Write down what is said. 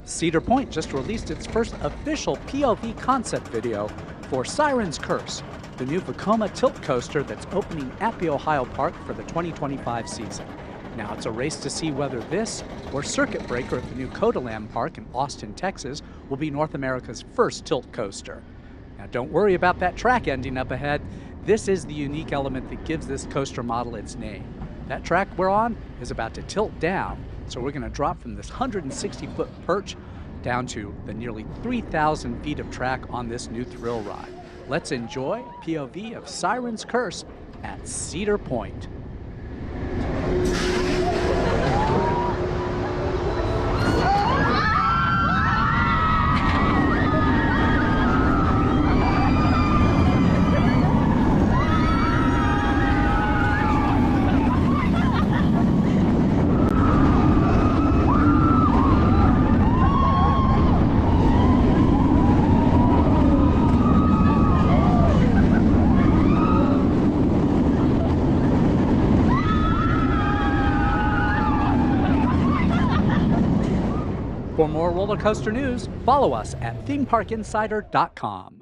Cedar Point just released its first official POV concept video for Siren's Curse, the new Vekoma tilt coaster that's opening at the Ohio Park for the 2025 season. Now it's a race to see whether this or Circuit Breaker at the new Codaland Park in Austin, Texas will be North America's first tilt coaster. Now don't worry about that track ending up ahead. This is the unique element that gives this coaster model its name. That track we're on is about to tilt down, so we're going to drop from this 160-foot perch down to the nearly 3,000 feet of track on this new thrill ride. Let's enjoy POV of Siren's Curse at Cedar Point. For more roller coaster news, follow us at themeparkinsider.com.